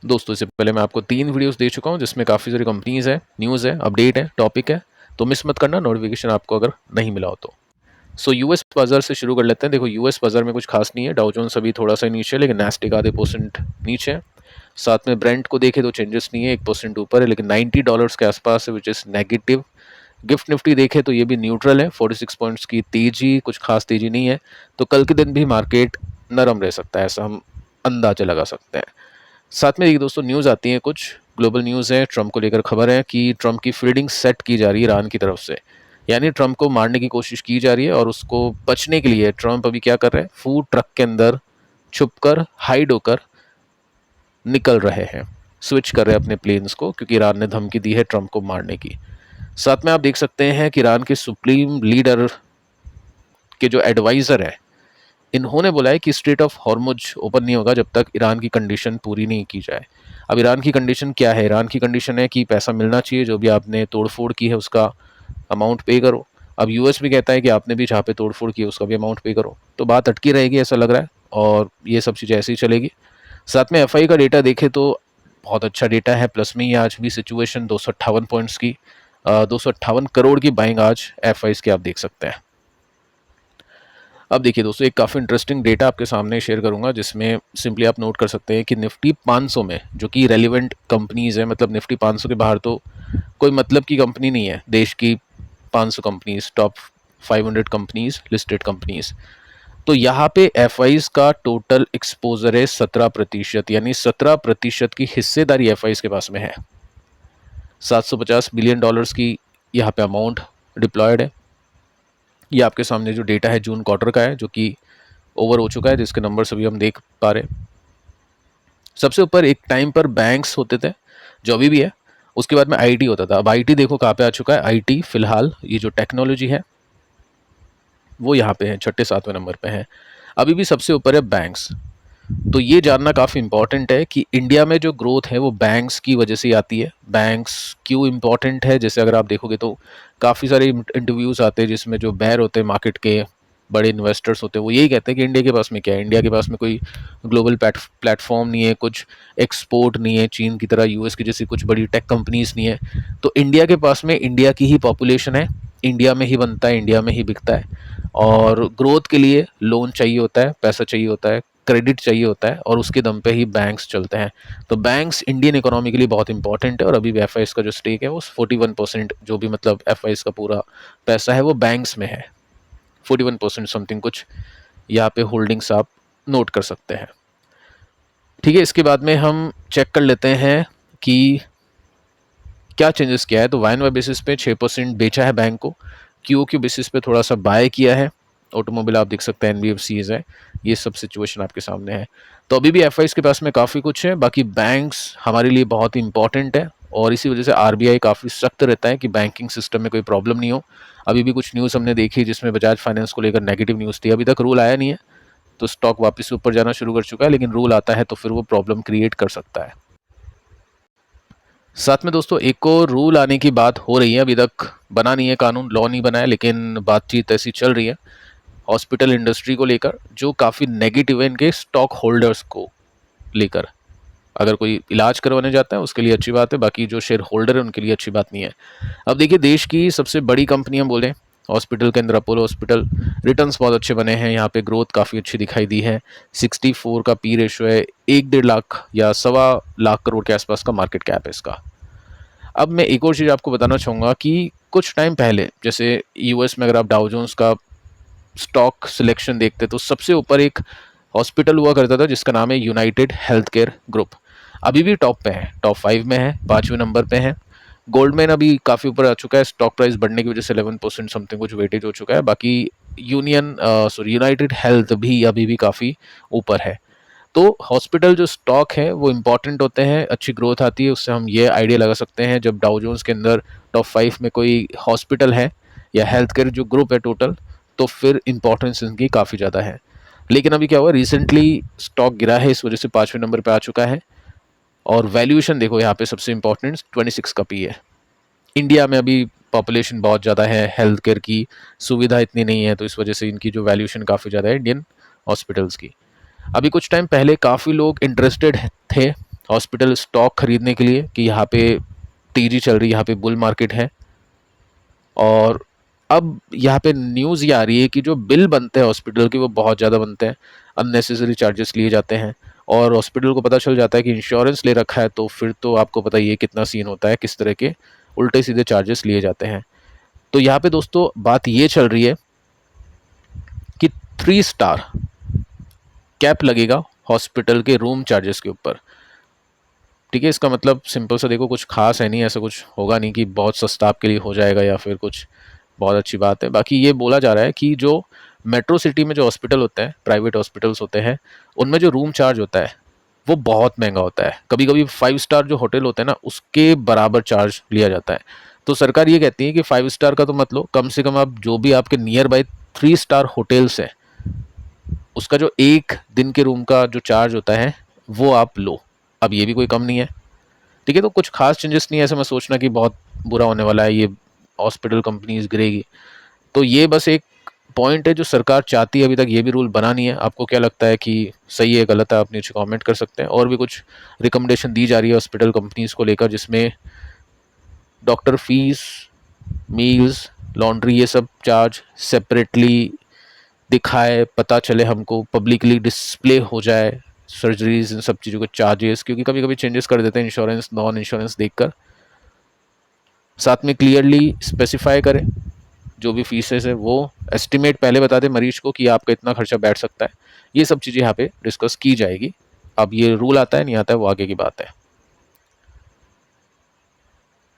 दोस्तों इससे पहले मैं आपको 3 वीडियोस दे चुका हूं जिसमें काफ़ी सारी कंपनीज़ है, न्यूज़ है, अपडेट है, टॉपिक है, तो मिस मत करना नोटिफिकेशन आपको अगर नहीं मिला हो तो। यूएस बाजार से शुरू कर लेते हैं। देखो यूएस बाजार में कुछ खास नहीं है, डाउ जोन्स अभी थोड़ा सा नीचे है लेकिन नैस्डैक आधे % नीचे है। साथ में ब्रेंट को देखें तो चेंजेस नहीं है, 1% ऊपर है लेकिन $90 के आसपास है which is negative. Gift Nifty देखें तो ये भी न्यूट्रल है, 46 पॉइंट्स की तेजी, कुछ खास तेजी नहीं है। तो कल के दिन भी मार्केट नरम रह सकता है, ऐसा हम अंदाजा लगा सकते हैं। साथ में देखिए दोस्तों न्यूज़ आती है, कुछ ग्लोबल न्यूज़ है, ट्रंप को लेकर खबर है कि ट्रंप की फील्डिंग सेट की जा रही है ईरान की तरफ से, यानी ट्रंप को मारने की कोशिश की जा रही है और उसको बचने के लिए ट्रंप अभी क्या कर रहे हैं, फूड ट्रक के अंदर छुपकर हाइड होकर निकल रहे हैं, स्विच कर रहे हैं अपने प्लेन्स को, क्योंकि ईरान ने धमकी दी है ट्रंप को मारने की। साथ में आप देख सकते हैं कि ईरान के सुप्रीम लीडर के जो एडवाइज़र है, इन्होंने बोला है कि स्ट्रेट ऑफ हॉर्मुज ओपन नहीं होगा जब तक ईरान की कंडीशन पूरी नहीं की जाए। अब ईरान की कंडीशन क्या है? ईरान की कंडीशन है कि पैसा मिलना चाहिए, जो भी आपने तोड़फोड़ की है उसका अमाउंट पे करो। अब यूएस भी कहता है कि आपने भी जहाँ पे तोड़फोड़ की है उसका भी अमाउंट पे करो। तो बात अटकी रहेगी ऐसा लग रहा है, और ये सब चीज़ें ऐसे ही चलेगी। साथ में एफआई का डेटा देखें तो बहुत अच्छा डेटा है, प्लस में ही आज भी सिचुएशन 258 पॉइंट्स की 258 करोड़ की बाइंग आज एफआई की आप देख सकते हैं। अब देखिए दोस्तों, एक काफ़ी इंटरेस्टिंग डेटा आपके सामने शेयर करूंगा जिसमें सिंपली आप नोट कर सकते हैं कि निफ्टी 500 में जो कि रेलिवेंट कंपनीज है, मतलब निफ्टी 500 के बाहर तो कोई मतलब की कंपनी नहीं है, देश की 500 companies, top 500 companies, listed companies. तो यहाँ पे एफ का टोटल एक्सपोजर है 17%, यानी 17% की हिस्सेदारी एफ के पास में है। $750 बिलियन की यहाँ पे अमाउंट डिप्लॉयड है। ये आपके सामने जो डेटा है जून क्वार्टर का है, जो कि ओवर हो चुका है, जिसके नंबर्स अभी हम देख पा रहे हैं। सबसे ऊपर एक टाइम पर बैंक्स होते थे, जो अभी भी है। उसके बाद में आईटी होता था। अब आईटी देखो कहाँ पे आ चुका है। आईटी फिलहाल ये जो टेक्नोलॉजी है वो यहाँ पे है, 6-7वें नंबर पे है। अभी भी सबसे ऊपर है बैंक्स। तो ये जानना काफ़ी इंपॉर्टेंट है कि इंडिया में जो ग्रोथ है वो बैंक्स की वजह से आती है। बैंक्स क्यों इंपॉर्टेंट है? जैसे अगर आप देखोगे तो काफ़ी सारे इंटरव्यूज़ आते हैं जिसमें जो बैर होते हैं मार्केट के, बड़े इन्वेस्टर्स होते हैं, वो यही कहते हैं कि इंडिया के पास में क्या है, इंडिया के पास में कोई ग्लोबल प्लेटफॉर्म नहीं है, कुछ एक्सपोर्ट नहीं है, चीन की तरह, यूएस की जैसी कुछ बड़ी टेक कंपनीज नहीं है। तो इंडिया के पास में इंडिया की ही पॉपुलेशन है, इंडिया में ही बनता है, इंडिया में ही बिकता है, और ग्रोथ के लिए लोन चाहिए होता है, पैसा चाहिए होता है, क्रेडिट चाहिए होता है, और उसके दम पे ही बैंक्स चलते हैं। तो बैंक्स इंडियन इकोनॉमी के लिए बहुत इंपॉर्टेंट है, और अभी एफ का जो स्टेक है वो 41%, जो भी मतलब एफ का पूरा पैसा है वो बैंक्स में है। 41% समथिंग कुछ यहाँ पे होल्डिंग्स आप नोट कर सकते हैं। ठीक है, इसके बाद में हम चेक कर लेते हैं कि क्या चेंजेस किया है। तो वाई एंड वाई बेसिस पे 6% बेचा है बैंक को, क्यू बेसिस पे थोड़ा सा बाय किया है। ऑटोमोबाइल आप देख सकते हैं, एनबीएफसीज है, ये सब सिचुएशन आपके सामने है। तो अभी भी एफ के पास में काफ़ी कुछ है, बाकी बैंक्स हमारे लिए बहुत ही इंपॉर्टेंट है, और इसी वजह से आरबीआई काफ़ी सख्त रहता है कि बैंकिंग सिस्टम में कोई प्रॉब्लम नहीं हो। अभी भी कुछ न्यूज़ हमने देखी जिसमें बजाज फाइनेंस को लेकर नेगेटिव न्यूज़ थी, अभी तक रूल आया नहीं है, तो स्टॉक वापस ऊपर जाना शुरू कर चुका है, लेकिन रूल आता है तो फिर वो प्रॉब्लम क्रिएट कर सकता है। साथ में दोस्तों एक और रूल आने की बात हो रही है, अभी तक बना नहीं है, कानून लॉ नहीं बना है, लेकिन बातचीत ऐसी चल रही है हॉस्पिटल इंडस्ट्री को लेकर, जो काफ़ी नेगेटिव है इनके स्टॉक होल्डर्स को लेकर। अगर कोई इलाज करवाने जाता है उसके लिए अच्छी बात है, बाकी जो शेयर होल्डर है उनके लिए अच्छी बात नहीं है। अब देखिए, देश की सबसे बड़ी कंपनियां बोले, हॉस्पिटल के अंदर अपोलो हॉस्पिटल, रिटर्न्स बहुत अच्छे बने हैं, यहाँ पे ग्रोथ काफ़ी अच्छी दिखाई दी है। 64 का पी रेशो है, 1-1.5 लाख या 1.25 लाख करोड़ के आसपास का मार्केट कैप है इसका। अब मैं एक और चीज़ आपको बताना चाहूँगा कि कुछ टाइम पहले, जैसे यूएस में अगर आप डाउ जोन्स का स्टॉक सिलेक्शन देखते तो सबसे ऊपर एक हॉस्पिटल हुआ करता था जिसका नाम है यूनाइटेड हेल्थ केयर ग्रुप। अभी भी टॉप पे है, टॉप 5 में है, 5वें नंबर पे है। गोल्डमैन अभी काफ़ी ऊपर आ चुका है, स्टॉक प्राइस बढ़ने की वजह से 11% समथिंग कुछ वेटेज हो चुका है। बाकी यूनाइटेड हेल्थ भी अभी भी काफ़ी ऊपर है। तो हॉस्पिटल जो स्टॉक है वो इंपॉर्टेंट होते हैं, अच्छी ग्रोथ आती है, उससे हम ये आइडिया लगा सकते हैं जब डाउ जोन्स के अंदर टॉप 5 में कोई हॉस्पिटल है या हेल्थ केयर जो ग्रुप है टोटल, तो फिर इंपॉर्टेंस इनकी काफ़ी ज़्यादा है। लेकिन अभी क्या हुआ, रिसेंटली स्टॉक गिरा है, इस वजह से 5वें नंबर पे आ चुका है। और वैल्यूएशन देखो यहाँ पे सबसे इंपॉर्टेंट 26 का पी है। इंडिया में अभी पॉपुलेशन बहुत ज़्यादा है, हेल्थ केयर की सुविधा इतनी नहीं है, तो इस वजह से इनकी जो वैल्यूएशन काफ़ी ज़्यादा है इंडियन हॉस्पिटल्स की। अभी कुछ टाइम पहले काफ़ी लोग इंटरेस्टेड थे हॉस्पिटल स्टॉक खरीदने के लिए कि यहाँ पे तेजी चल रही है, यहाँ पे बुल मार्केट है। और अब यहाँ पे न्यूज़ ये आ रही है कि जो बिल बनते हैं हॉस्पिटल के वो बहुत ज़्यादा बनते हैं, अननेसेसरी चार्जेस लिए जाते हैं। और हॉस्पिटल को पता चल जाता है कि इंश्योरेंस ले रखा है, तो फिर तो आपको पता ही है कितना सीन होता है, किस तरह के उल्टे सीधे चार्जेस लिए जाते हैं। तो यहाँ पे दोस्तों बात ये चल रही है कि 3 स्टार कैप लगेगा हॉस्पिटल के रूम चार्जेस के ऊपर। ठीक है, इसका मतलब सिंपल सा देखो, कुछ खास है नहीं, ऐसा कुछ होगा नहीं कि बहुत सस्ता आपके लिए हो जाएगा या फिर कुछ बहुत अच्छी बात है। बाकी ये बोला जा रहा है कि जो मेट्रो सिटी में जो हॉस्पिटल होते हैं, प्राइवेट हॉस्पिटल्स होते हैं, उनमें जो रूम चार्ज होता है वो बहुत महंगा होता है। कभी कभी 5 स्टार जो होटल होते हैं ना, उसके बराबर चार्ज लिया जाता है। तो सरकार ये कहती है कि 5 स्टार का तो मत लो, कम से कम आप जो भी आपके नियर बाय 3 स्टार होटल्स है, उसका जो एक दिन के रूम का जो चार्ज होता है वो आप लो। अब ये भी कोई कम नहीं है। ठीक है, तो कुछ खास चेंजेस नहीं है, ऐसे मत सोचना कि बहुत बुरा होने वाला है, ये हॉस्पिटल कंपनीज गिरेगी। तो ये बस एक पॉइंट है जो सरकार चाहती है, अभी तक ये भी रूल बना नहीं है। आपको क्या लगता है कि सही है गलत है, आप नीचे कमेंट कर सकते हैं। और भी कुछ रिकमेंडेशन दी जा रही है हॉस्पिटल कंपनीज को लेकर, जिसमें डॉक्टर फीस, मील्स, लॉन्ड्री, ये सब चार्ज सेपरेटली दिखाए, पता चले हमको, पब्लिकली डिस्प्ले हो जाए सर्जरीज, इन सब चीज़ों के चार्जेस, क्योंकि कभी कभी चेंजेस कर देते हैं इंश्योरेंस नॉन इंश्योरेंस देखकर। साथ में क्लियरली स्पेसिफाई करें जो भी फीसेस है, वो एस्टिमेट पहले बता दें मरीज को कि आपका इतना खर्चा बैठ सकता है। ये सब चीज़ें यहाँ पे डिस्कस की जाएगी। अब ये रूल आता है नहीं आता है वो आगे की बात है।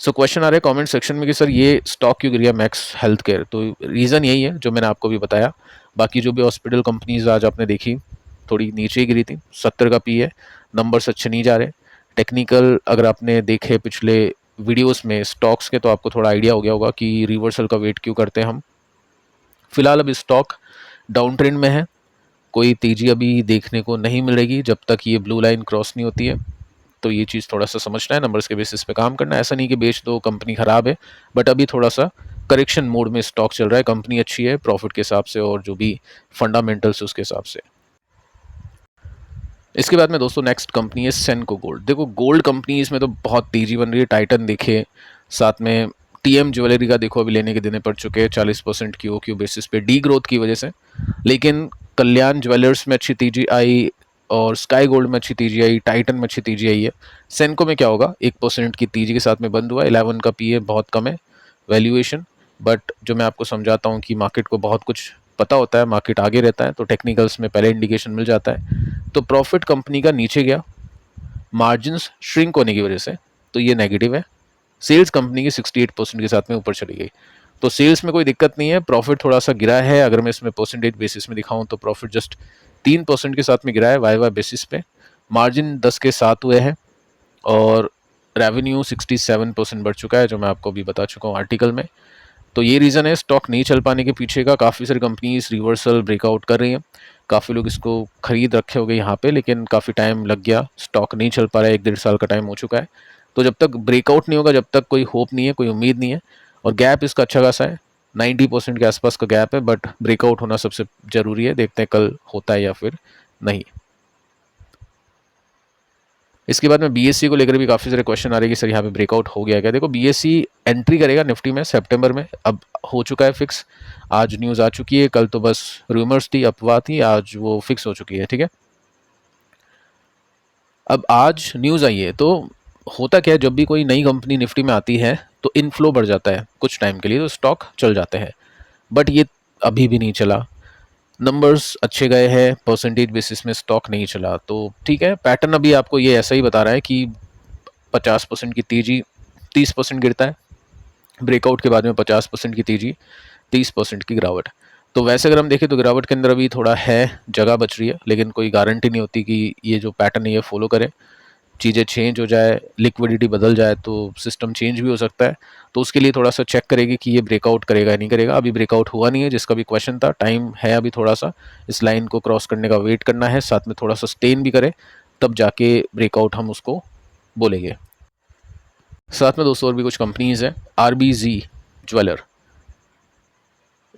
सो क्वेश्चन आ रहे हैं कमेंट सेक्शन में कि सर ये स्टॉक क्यों गिर गया मैक्स हेल्थ केयर। तो रीज़न यही है जो मैंने आपको भी बताया। बाकी जो भी हॉस्पिटल कंपनीज आज आपने देखी, थोड़ी नीचे ही गिरी थी, 70 का पी है, नंबर्स अच्छे नहीं जा रहे। टेक्निकल अगर आपने देखे पिछले वीडियोस में स्टॉक्स के, तो आपको थोड़ा आइडिया हो गया होगा कि रिवर्सल का वेट क्यों करते हैं हम। फिलहाल अभी स्टॉक डाउन ट्रेंड में है, कोई तेजी अभी देखने को नहीं मिलेगी जब तक ये ब्लू लाइन क्रॉस नहीं होती है। तो ये चीज़ थोड़ा सा समझना है, नंबर्स के बेसिस पे काम करना है। ऐसा नहीं कि बेच दो कंपनी ख़राब है, बट अभी थोड़ा सा करेक्शन मोड में स्टॉक चल रहा है। कंपनी अच्छी है प्रॉफिट के हिसाब से और जो भी फंडामेंटल्स उसके हिसाब से। इसके बाद में दोस्तों नेक्स्ट कंपनी है सेनको गोल्ड। देखो गोल्ड कंपनीज में तो बहुत तेज़ी बन रही है। टाइटन देखे, साथ में टीएम ज्वेलरी का देखो, अभी लेने के देने पड़ चुके हैं 40% QOQ बेसिस पे डी ग्रोथ की वजह से। लेकिन कल्याण ज्वेलर्स में अच्छी तेजी आई और स्काई गोल्ड में अच्छी तेजी आई, टाइटन में अच्छी तेजी आई है। सेनको में क्या होगा, 1% की तेजी के साथ में बंद हुआ। 11 का पी है, बहुत कम है वैल्यूएशन। बट जो मैं आपको समझाता हूँ कि मार्केट को बहुत कुछ पता होता है, मार्केट आगे रहता है, तो टेक्निकल्स में पहले इंडिकेशन मिल जाता है। तो प्रॉफिट कंपनी का नीचे गया मार्जिन्स श्रिंक होने की वजह से, तो ये नेगेटिव है। सेल्स कंपनी की 68% के साथ में ऊपर चली गई, तो सेल्स में कोई दिक्कत नहीं है। प्रॉफिट थोड़ा सा गिरा है, अगर मैं इसमें परसेंटेज बेसिस में दिखाऊं तो प्रॉफिट जस्ट 3% के साथ में गिरा है वाई बेसिस पे। मार्जिन 10 के 7 हुए हैं और रेवेन्यू 67% बढ़ चुका है, जो मैं आपको अभी बता चुका हूँ आर्टिकल में। तो ये रीज़न है स्टॉक नहीं चल पाने के पीछे का। काफ़ी सारी कंपनीज रिवर्सल ब्रेकआउट कर रही हैं, काफ़ी लोग इसको खरीद रखे हो गए यहाँ पे, लेकिन काफ़ी टाइम लग गया, स्टॉक नहीं चल पा रहा है, 1-1.5 साल का टाइम हो चुका है। तो जब तक ब्रेकआउट नहीं होगा, जब तक कोई होप नहीं है, कोई उम्मीद नहीं है। और गैप इसका अच्छा खासा है, 90% के आसपास का गैप है, बट ब्रेकआउट होना सबसे ज़रूरी है। देखते हैं कल होता है या फिर नहीं। इसके बाद में बीएससी को लेकर भी काफ़ी सारे क्वेश्चन आ रहे हैं कि सर यहाँ पे ब्रेकआउट हो गया क्या। देखो बीएससी एंट्री करेगा निफ्टी में सितंबर में, अब हो चुका है फिक्स। आज न्यूज़ आ चुकी है, कल तो बस रूमर्स थी, अफवाह थी, आज वो फिक्स हो चुकी है। ठीक है, अब आज न्यूज़ आई है, तो होता क्या है, जब भी कोई नई कंपनी निफ्टी में आती है तो इनफ्लो बढ़ जाता है कुछ टाइम के लिए, तो स्टॉक चल जाते हैं। बट ये अभी भी नहीं चला, नंबर्स अच्छे गए हैं, परसेंटेज बेसिस में स्टॉक नहीं चला। तो ठीक है, पैटर्न अभी आपको ये ऐसा ही बता रहा है कि 50% की तेजी, 30% गिरता है, ब्रेकआउट के बाद में 50% की तेजी, 30% की गिरावट। तो वैसे अगर हम देखें तो गिरावट के अंदर अभी थोड़ा है, जगह बच रही है, लेकिन कोई गारंटी नहीं होती कि ये जो पैटर्न है ये फॉलो करे। चीज़ें चेंज हो जाए, लिक्विडिटी बदल जाए, तो सिस्टम चेंज भी हो सकता है। तो उसके लिए थोड़ा सा चेक करेगी कि ये ब्रेकआउट करेगा या नहीं करेगा। अभी ब्रेकआउट हुआ नहीं है, जिसका भी क्वेश्चन था, टाइम है अभी थोड़ा सा, इस लाइन को क्रॉस करने का वेट करना है, साथ में थोड़ा सा स्टेन भी करे, तब जाके ब्रेकआउट हम उसको बोलेंगे। साथ में दोस्तों और भी कुछ कंपनीज हैं, आरबीजी ज्वेलर,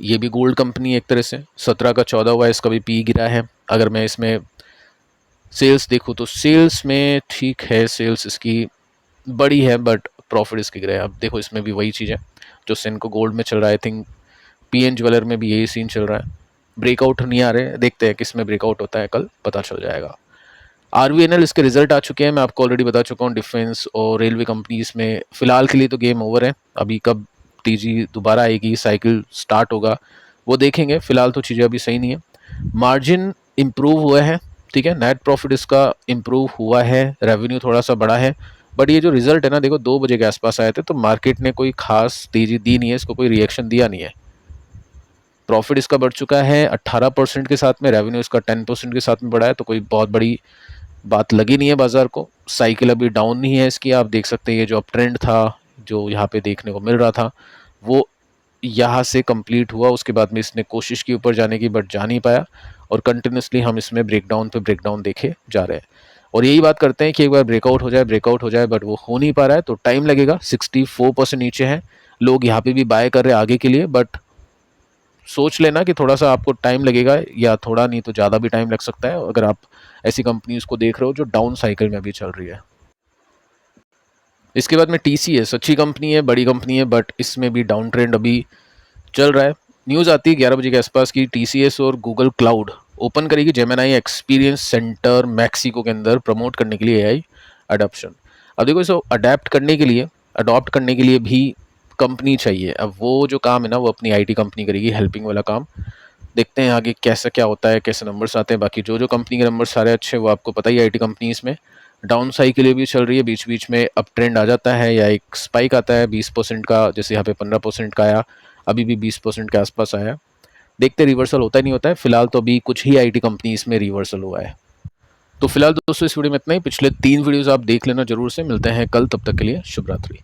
ये भी गोल्ड कंपनी एक तरह से, 17 का 14 हुआ है, इसका भी पी गिरा है। अगर मैं इसमें सेल्स देखो तो सेल्स में ठीक है, सेल्स इसकी बड़ी है बट प्रॉफिट इसकी गिरा है। अब देखो इसमें भी वही चीज़ है जो सेनको गोल्ड में चल रहा है, आई थिंक पीएन ज्वेलर में भी यही सीन चल रहा है, ब्रेकआउट नहीं आ रहे, देखते हैं किस में ब्रेकआउट होता है, कल पता चल जाएगा। आरवीएनएल इसके रिजल्ट आ चुके हैं, मैं आपको ऑलरेडी बता चुका हूँ। डिफेंस और रेलवे कंपनीज में फिलहाल के लिए तो गेम ओवर है, अभी कब टीजी दोबारा आएगी, साइकिल स्टार्ट होगा, वो देखेंगे। फिलहाल तो चीज़ें अभी सही नहीं है। मार्जिन इम्प्रूव हुआ है, ठीक है, नेट प्रॉफिट इसका इम्प्रूव हुआ है, रेवेन्यू थोड़ा सा बढ़ा है, बट ये जो रिजल्ट है ना, देखो 2 बजे के आसपास आए थे तो मार्केट ने कोई खास तेजी दी नहीं है, इसको कोई रिएक्शन दिया नहीं है। प्रॉफिट इसका बढ़ चुका है 18% के साथ में, रेवेन्यू इसका 10% के साथ में बढ़ा है, तो कोई बहुत बड़ी बात लगी नहीं है बाजार को। साइकिल अभी डाउन नहीं है इसकी, आप देख सकते हैं ये जो अप ट्रेंड था जो यहाँ पे देखने को मिल रहा था वो यहाँ से कंप्लीट हुआ, उसके बाद में इसने कोशिश की ऊपर जाने की बट जा नहीं पाया, और कंटिन्यूसली हम इसमें ब्रेकडाउन पे ब्रेकडाउन देखे जा रहे हैं। और यही बात करते हैं कि एक बार ब्रेकआउट हो जाए बट वो हो नहीं पा रहा है, तो टाइम लगेगा। 64% नीचे है, लोग यहाँ पे भी बाय कर रहे हैं आगे के लिए, बट सोच लेना कि थोड़ा सा आपको टाइम लगेगा, या थोड़ा नहीं तो ज़्यादा भी टाइम लग सकता है अगर आप ऐसी कंपनीज को देख रहे हो जो डाउन साइकिल में अभी चल रही है। इसके बाद में टीसीएस अच्छी कंपनी है, बड़ी कंपनी है, बट इसमें भी डाउन ट्रेंड अभी चल रहा है। न्यूज़ आती है 11 बजे के आसपास की टीसीएस और गूगल क्लाउड ओपन करेगी जेमिनाई एक्सपीरियंस सेंटर मैक्सिको के अंदर प्रमोट करने के लिए एआई अडॉप्शन। अब देखो इसको अडॉप्ट करने के लिए भी कंपनी चाहिए। अब वो जो काम है ना वो अपनी आईटी कंपनी करेगी, हेल्पिंग वाला काम। देखते हैं आगे कैसा क्या होता है, कैसे नंबर्स आते हैं। बाकी जो जो कंपनी के नंबर्स सारे अच्छे वो आपको पता ही है, आईटी कंपनीज में डाउन साइकिल के लिए भी चल रही है, बीच बीच में अप ट्रेंड आ जाता है या एक स्पाइक आता है 20% का, जैसे यहाँ पे 15% का आया, अभी भी 20% के आसपास आया। देखते रिवर्सल होता ही नहीं होता है, फिलहाल तो अभी कुछ ही आईटी कंपनीज में रिवर्सल हुआ है। तो फिलहाल दोस्तों इस वीडियो में इतना ही, पिछले 3 वीडियोस आप देख लेना जरूर से। मिलते हैं कल, तब तक के लिए शुभ रात्रि।